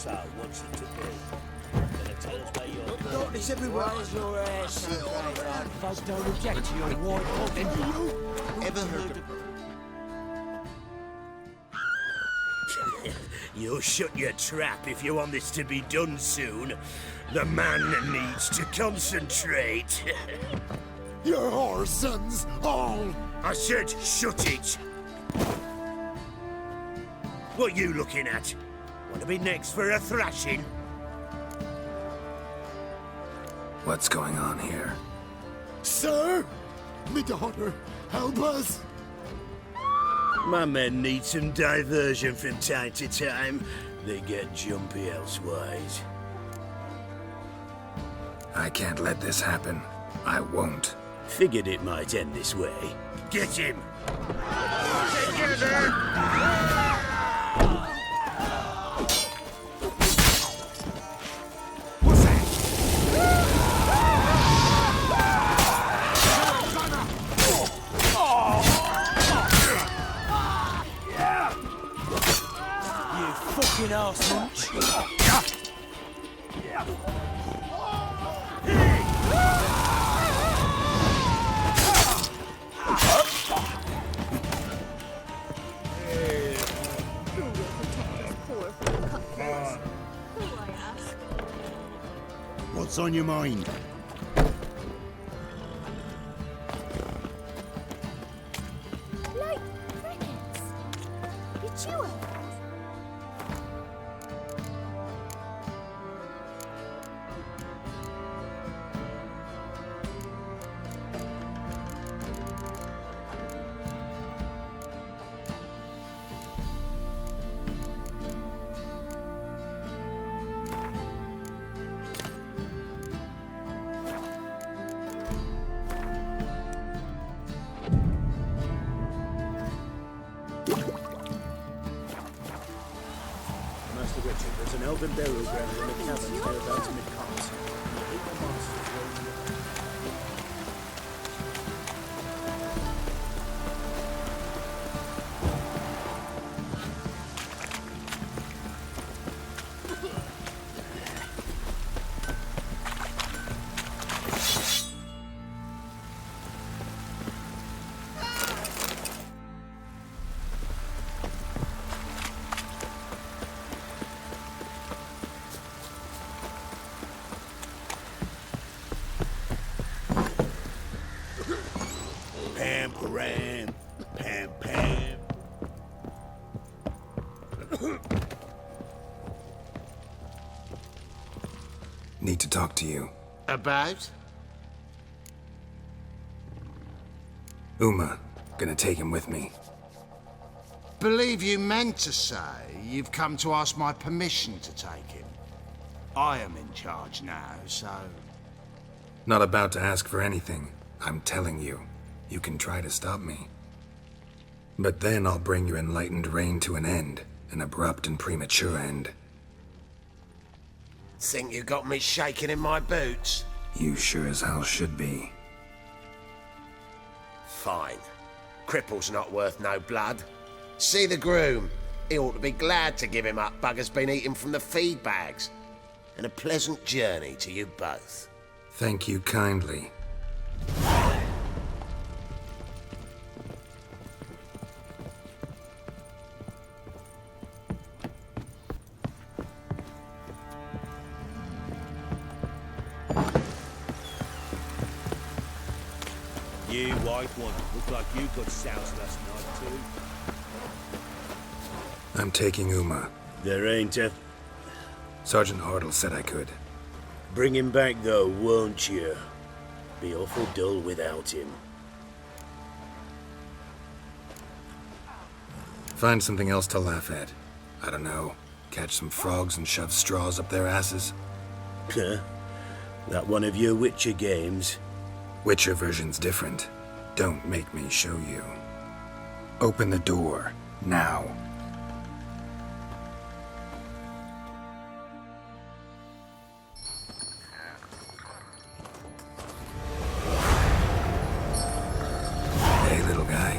so wants it to be. Gonna tell us where you're going. Darkness everywhere. Where's your ass? Folks don't object to your white coffin. Ever heard of... You'll shut your trap if you want this to be done soon. The man needs to concentrate. Your whore sons, all! I said shut it! What you looking at? Want to be next for a thrashing? What's going on here? Sir! Me daughter, help us! My men need some diversion from time to time. They get jumpy elsewise. I can't let this happen. I won't. Figured it might end this way. Get him! Together! Fucking arse munch. What's on your mind? Like crickets. Did you? Master Richard, there's an elven burial ground in the caverns thereabouts mid-cart. I think the monsters will... Pam, param, pam, pam. Need to talk to you. About? Uma. Gonna take him with me. Believe you meant to say you've come to ask my permission to take him. I am in charge now, so... Not about to ask for anything. I'm telling you. You can try to stop me. But then I'll bring your enlightened reign to an end. An abrupt and premature end. Think you got me shaking in my boots? You sure as hell should be. Fine. Cripple's not worth no blood. See the groom. He ought to be glad to give him up. Bugger's been eating from the feed bags. And a pleasant journey to you both. Thank you kindly. You white one, look like you got soused last night too. I'm taking Uma. There ain't a... Sergeant Hartle said I could. Bring him back though, won't you? Be awful dull without him. Find something else to laugh at. I don't know. Catch some frogs and shove straws up their asses. Huh? That one of your Witcher games? Witcher version's different. Don't make me show you. Open the door. Now. Hey, little guy.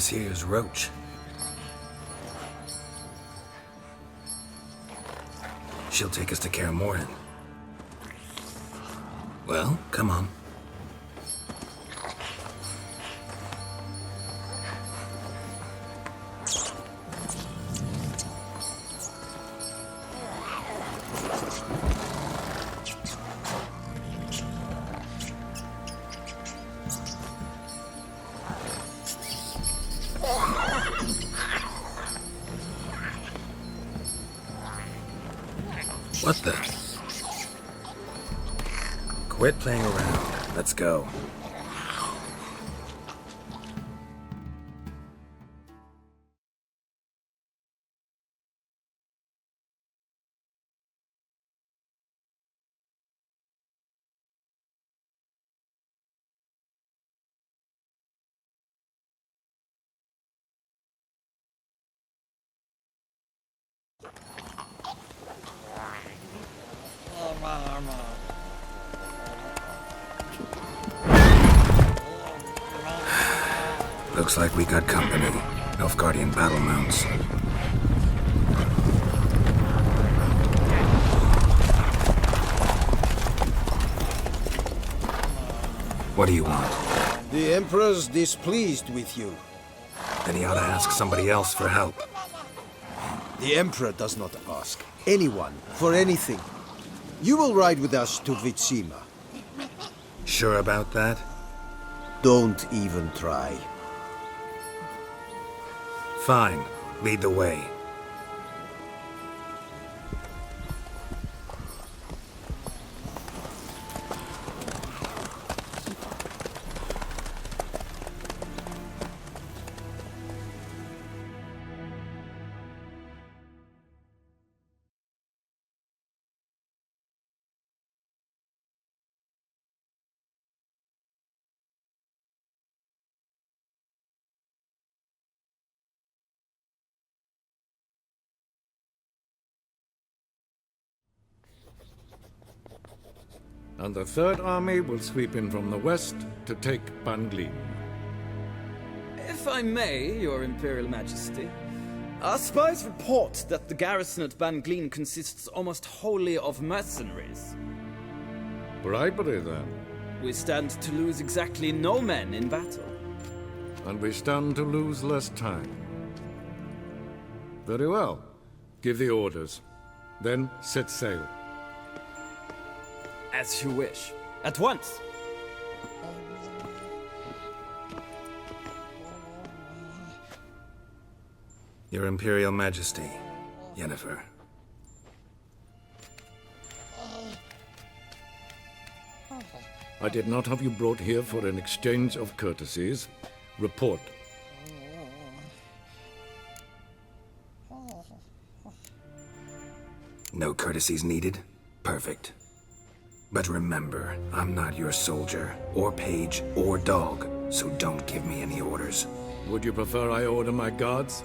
This here's Roach. She'll take us to Kaer Morhen. Well, come on. What the? Quit playing around. Let's go. Looks like we got company. Nilfgaardian battle mounts. What do you want? The Emperor's displeased with you. Then he ought to ask somebody else for help. The Emperor does not ask anyone for anything. You will ride with us to Vitsima. Sure about that? Don't even try. Fine. Lead the way. And the Third Army will sweep in from the west to take Ban. If I may, Your Imperial Majesty, our spies report that the garrison at Ban consists almost wholly of mercenaries. Bribery, then. We stand to lose exactly no men in battle. And we stand to lose less time. Very well. Give the orders. Then set sail. As you wish. At once! Your Imperial Majesty, Yennefer. I did not have you brought here for an exchange of courtesies. Report. No courtesies needed? Perfect. But remember, I'm not your soldier, or page, or dog, so don't give me any orders. Would you prefer I order my guards?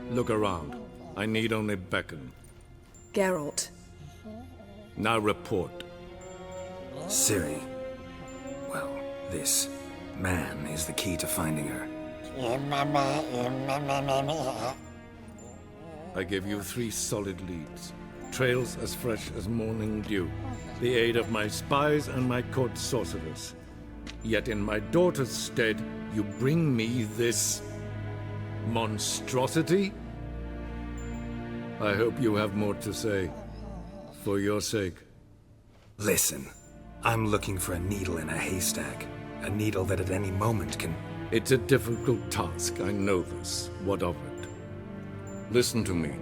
Look around. I need only beckon. Geralt. Now report. Ciri. Well, this man is the key to finding her. I give you 3 solid leads. Trails as fresh as morning dew. The aid of my spies and my court sorcerers. Yet in my daughter's stead, you bring me this monstrosity? I hope you have more to say. For your sake. Listen, I'm looking for a needle in a haystack. A needle that at any moment can... It's a difficult task, I know this. What of it? Listen to me.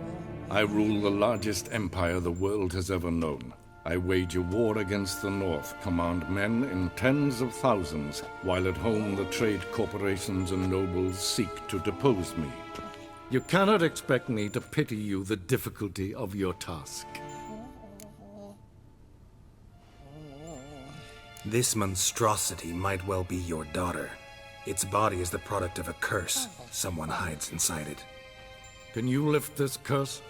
I rule the largest empire the world has ever known. I wage a war against the North, command men in tens of thousands, while at home the trade corporations and nobles seek to depose me. You cannot expect me to pity you the difficulty of your task. This monstrosity might well be your daughter. Its body is the product of a curse someone hides inside it. Can you lift this curse?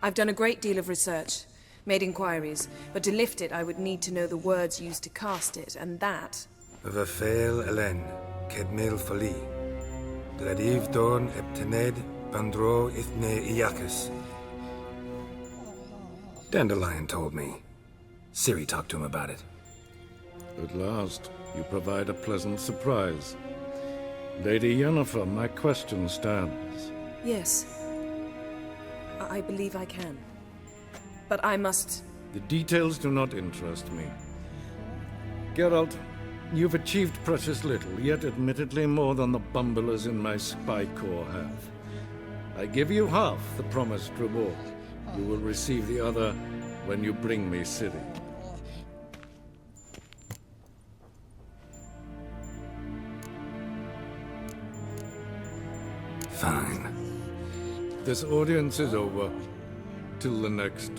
I've done a great deal of research, made inquiries, but to lift it I would need to know the words used to cast it, and that... Vafel Hélène, Kedmil Folie. Gladiv Dorn Eptened Bandro Ithne Iacus. Dandelion told me. Ciri talked to him about it. At last, you provide a pleasant surprise. Lady Yennefer, my question stands. Yes. I believe I can. But I must... The details do not interest me. Geralt, you've achieved precious little, yet admittedly more than the bumblers in my spy corps have. I give you half the promised reward. You will receive the other when you bring me Ciri. Fine. This audience is over. Till the next.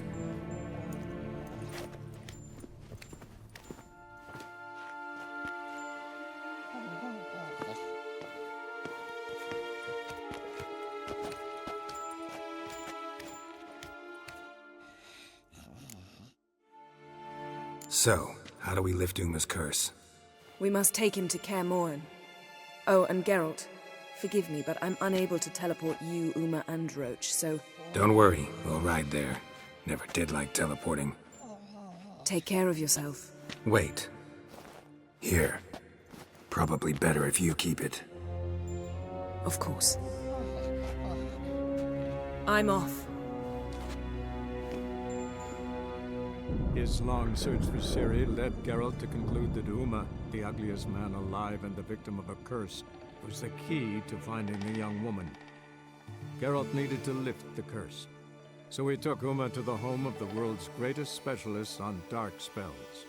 So, how do we lift Uma's curse? We must take him to Kaer Morhen. Oh, and Geralt, forgive me, but I'm unable to teleport you, Uma, and Roach, so... Don't worry, we'll ride there. Never did like teleporting. Take care of yourself. Wait. Here. Probably better if you keep it. Of course. I'm off. His long search for Ciri led Geralt to conclude that Uma, the ugliest man alive and the victim of a curse, was the key to finding the young woman. Geralt needed to lift the curse, so he took Uma to the home of the world's greatest specialists on dark spells,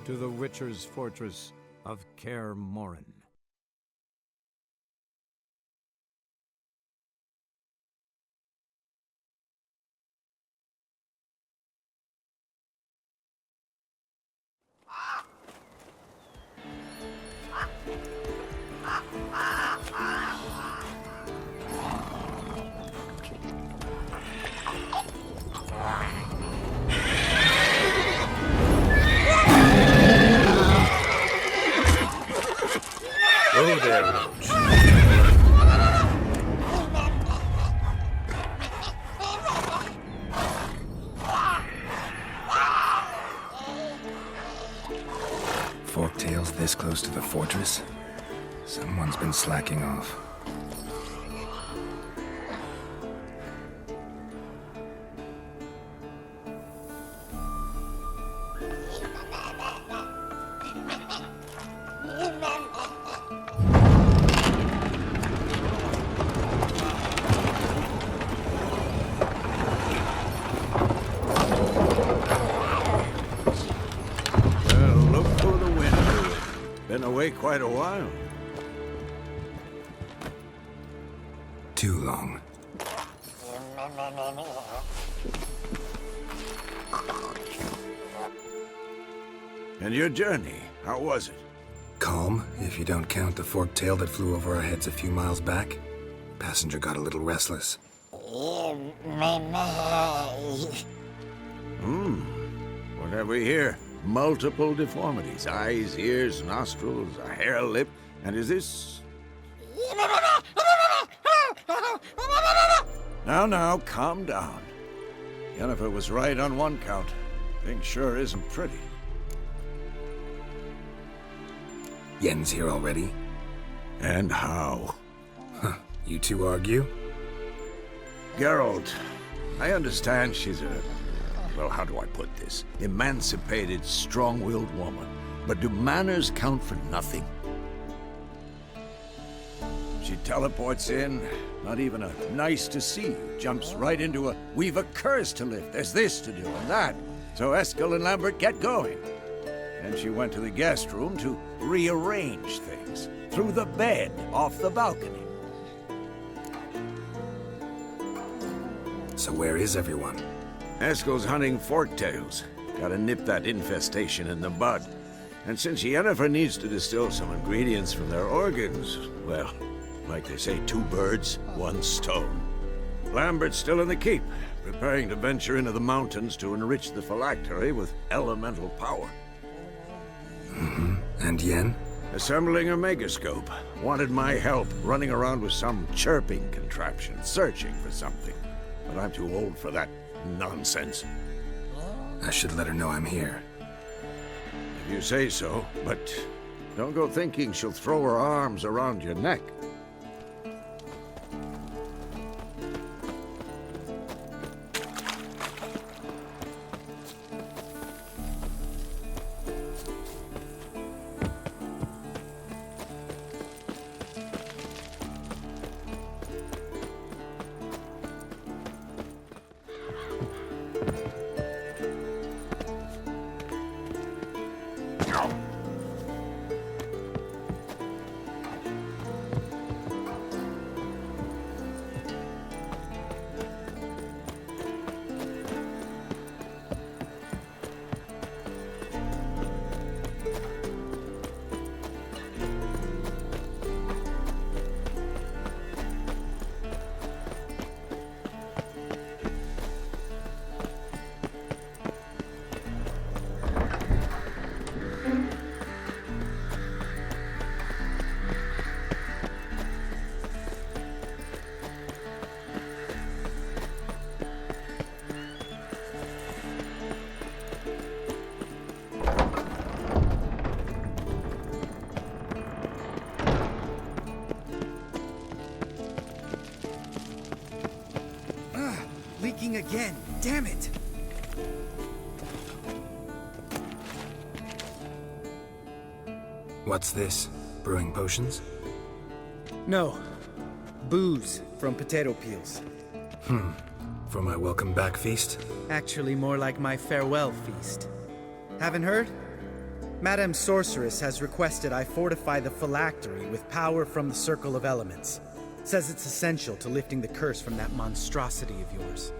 to the Witcher's fortress of Kaer Morhen. Oh there, Roach. Forktails this close to the fortress? Someone's been slacking off. Quite a while. Too long. And your journey, how was it? Calm, if you don't count the forktail that flew over our heads a few miles back. Passenger got a little restless. What have we here? Multiple deformities. Eyes, ears, nostrils, a hair lip. And is this... Now, calm down. Yennefer was right on one count. Thing sure isn't pretty. Yen's here already? And how? Huh. You two argue? Geralt, I understand she's well, how do I put this? Emancipated, strong-willed woman. But do manners count for nothing? She teleports in, not even a nice to see you, jumps right into a, we've a curse to lift, there's this to do and that. So Eskel and Lambert get going. Then she went to the guest room to rearrange things. Through the bed, off the balcony. So where is everyone? Eskel's hunting forktails. Gotta nip that infestation in the bud. And since Yennefer needs to distill some ingredients from their organs, well, like they say, 2 birds, 1 stone. Lambert's still in the keep, preparing to venture into the mountains to enrich the phylactery with elemental power. And Yen? Assembling a megascope. Wanted my help running around with some chirping contraption, searching for something. But I'm too old for that nonsense. I should let her know I'm here. If you say so, but don't go thinking she'll throw her arms around your neck. Leaking again. Damn it! What's this? Brewing potions? No. Booze from potato peels. For my welcome back feast? Actually, more like my farewell feast. Haven't heard? Madame Sorceress has requested I fortify the phylactery with power from the Circle of Elements. Says it's essential to lifting the curse from that monstrosity of yours.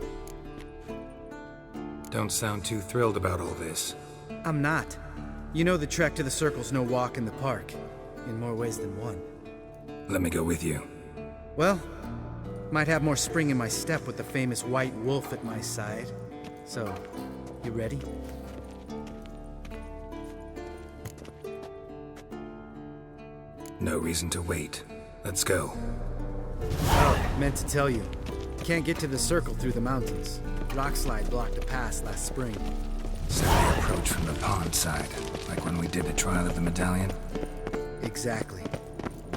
Don't sound too thrilled about all this. I'm not. You know the trek to the Circle's no walk in the park. In more ways than one. Let me go with you. Well, might have more spring in my step with the famous white wolf at my side. So, you ready? No reason to wait. Let's go. Oh, meant to tell you. Can't get to the Circle through the mountains. Rockslide blocked the pass last spring. So we approach from the pond side, like when we did the trial of the medallion? Exactly.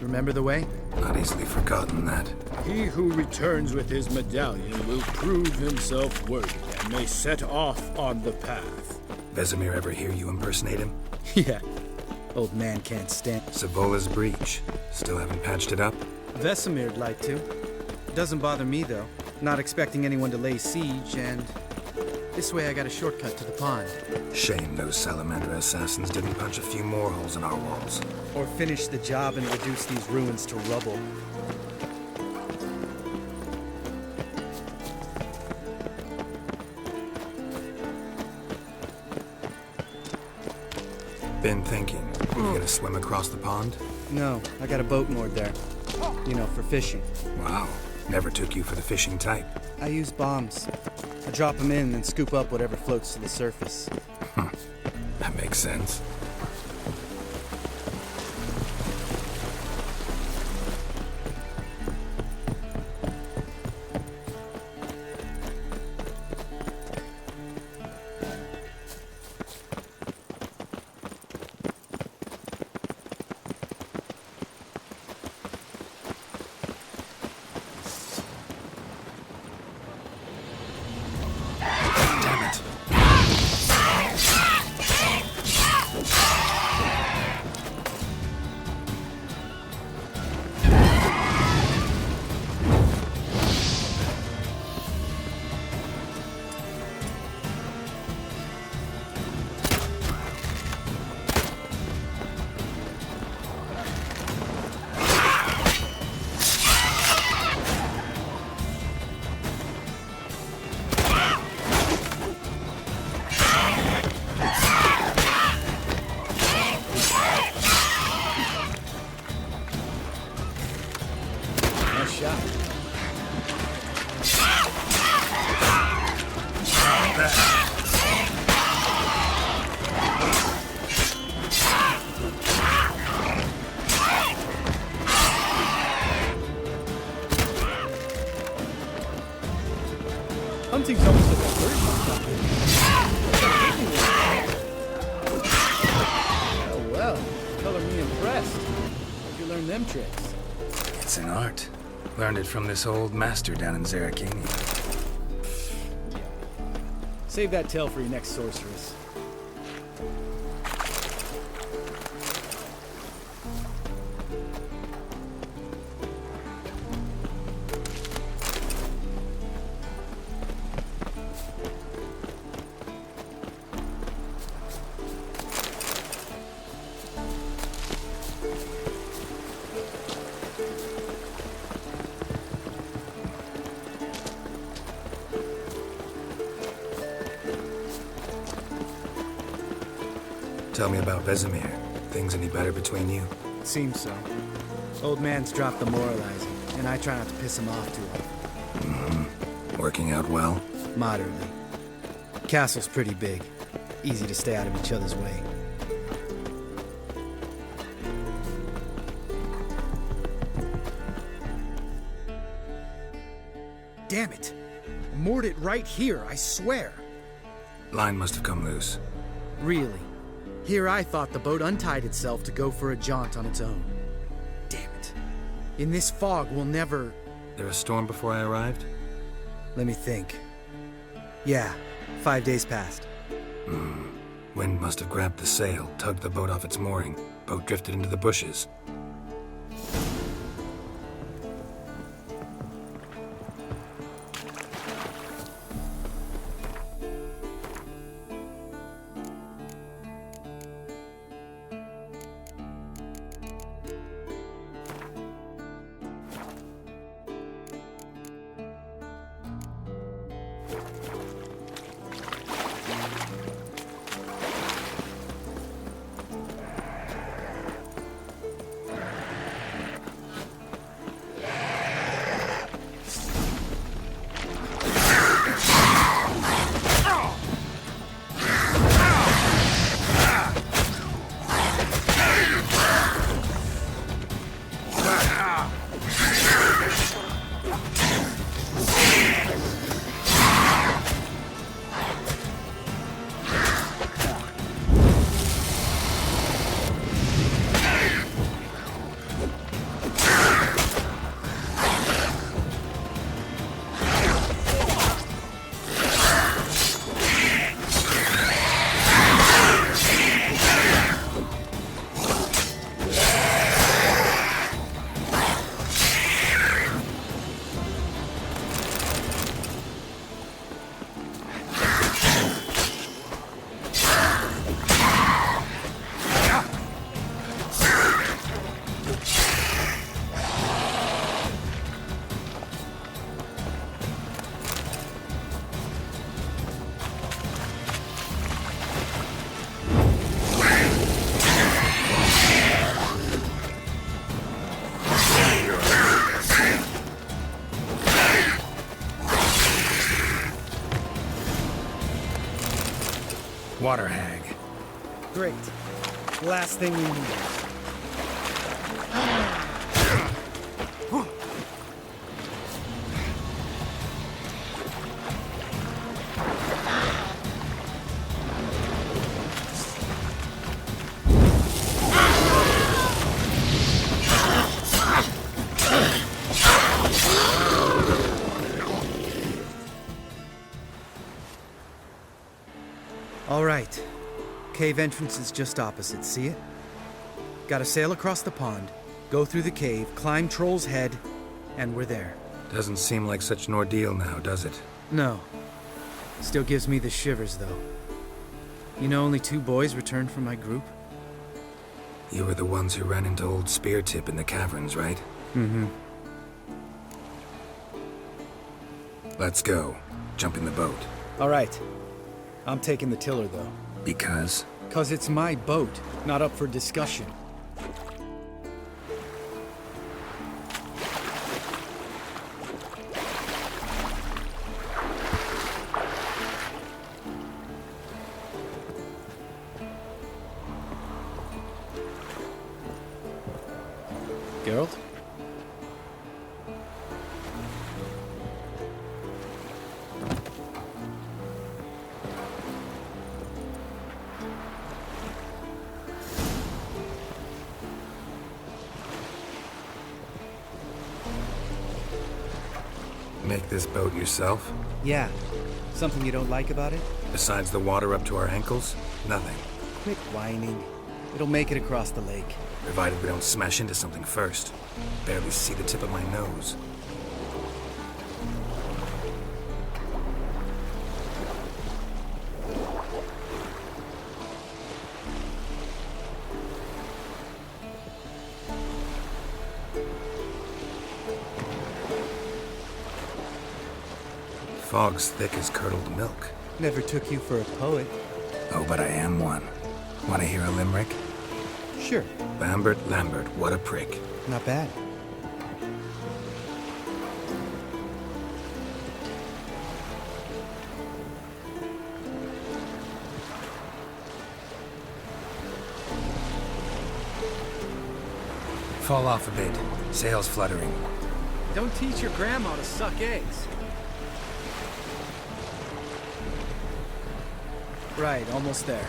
Remember the way? Not easily forgotten that. He who returns with his medallion will prove himself worthy and may set off on the path. Vesemir ever hear you impersonate him? Yeah. Old man can't stand. Savola's breach. Still haven't patched it up? Vesemir'd like to. Doesn't bother me, though. Not expecting anyone to lay siege, and this way I got a shortcut to the pond. Shame those salamander assassins didn't punch a few more holes in our walls. Or finish the job and reduce these ruins to rubble. Been thinking. You gonna swim across the pond? No, I got a boat moored there. You know, for fishing. Wow. Never took you for the fishing type. I use bombs. I drop them in and scoop up whatever floats to the surface. That makes sense. Hunting's almost like a version Oh well, color me impressed. Where'd you learn them tricks? It's an art. Learned it from this old master down in Zarakini. Save that tale for your next sorceress. Tell me about Vesemir. Things any better between you? Seems so. Old man's dropped the moralizing, and I try not to piss him off too often. Mm-hmm. Working out well? Moderately. Castle's pretty big. Easy to stay out of each other's way. Damn it! Moored it right here, I swear! Line must have come loose. Really? Here I thought the boat untied itself to go for a jaunt on its own. Damn it. In this fog, we'll never... There a storm before I arrived? Let me think. Yeah, 5 days passed. Wind must have grabbed the sail, tugged the boat off its mooring. Boat drifted into the bushes. Water hag. Great. Last thing we need. All right. Cave entrance is just opposite, see it? Gotta sail across the pond, go through the cave, climb Troll's Head, and we're there. Doesn't seem like such an ordeal now, does it? No. Still gives me the shivers, though. You know only 2 boys returned from my group? You were the ones who ran into old Speartip in the caverns, right? Mm-hmm. Let's go. Jump in the boat. All right. I'm taking the tiller, though. Because? 'Cause it's my boat, not up for discussion. Geralt? Make this boat yourself? Yeah. Something you don't like about it? Besides the water up to our ankles? Nothing. Quit whining. It'll make it across the lake. Provided we don't smash into something first. Barely see the tip of my nose. Fog's thick as curdled milk. Never took you for a poet. Oh, but I am one. Want to hear a limerick? Sure. Lambert, Lambert, what a prick. Not bad. Fall off a bit. Sails fluttering. Don't teach your grandma to suck eggs. Right, almost there.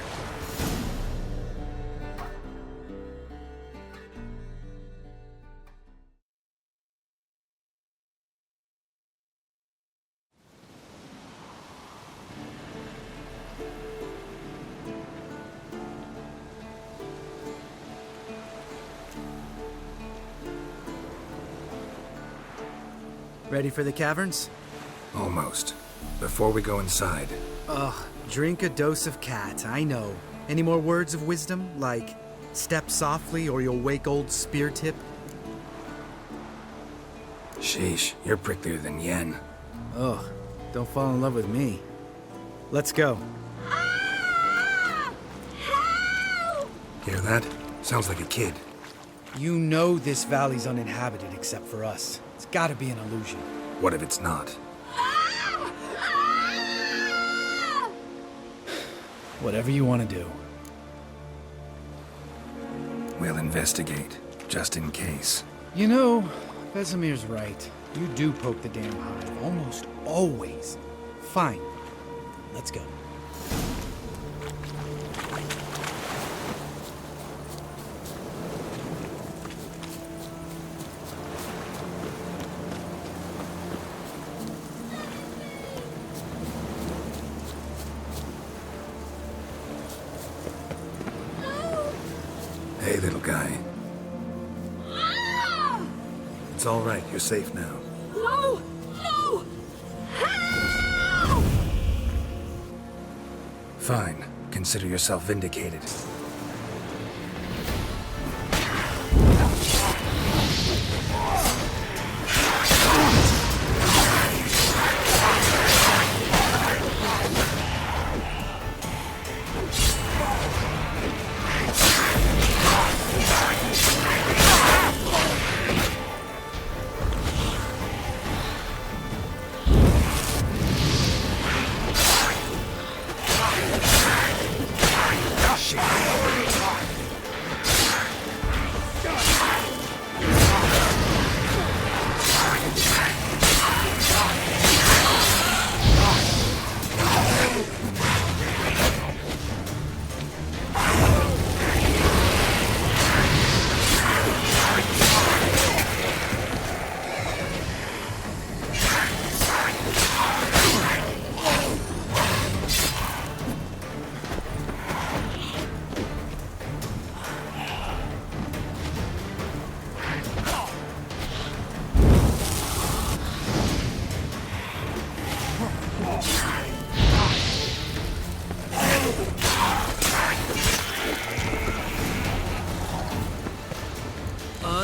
Ready for the caverns? Almost. Before we go inside... Ugh, drink a dose of cat, I know. Any more words of wisdom, like, step softly or you'll wake old spear tip? Sheesh, you're pricklier than Yen. Ugh, don't fall in love with me. Let's go. Hear that? Sounds like a kid. You know this valley's uninhabited except for us. It's gotta be an illusion. What if it's not? Whatever you want to do. We'll investigate, just in case. You know, Vesemir's right. You do poke the damn hive, almost always. Fine. Let's go. Hey, little guy. It's all right. You're safe now. No! No! Fine. Consider yourself vindicated.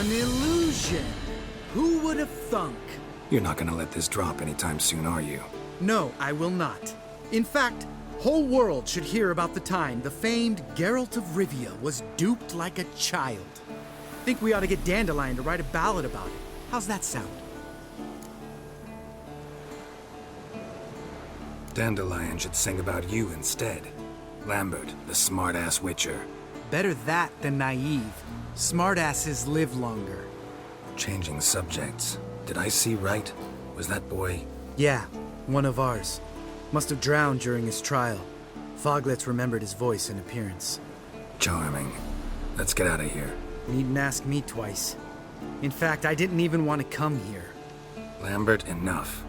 An illusion! Who would have thunk? You're not gonna let this drop anytime soon, are you? No, I will not. In fact, whole world should hear about the time the famed Geralt of Rivia was duped like a child. Think we ought to get Dandelion to write a ballad about it. How's that sound? Dandelion should sing about you instead. Lambert, the smart-ass witcher. Better that than naive. Smartasses live longer. Changing subjects. Did I see right? Was that boy... Yeah, one of ours. Must have drowned during his trial. Foglets remembered his voice and appearance. Charming. Let's get out of here. Needn't ask me twice. In fact, I didn't even want to come here. Lambert, enough.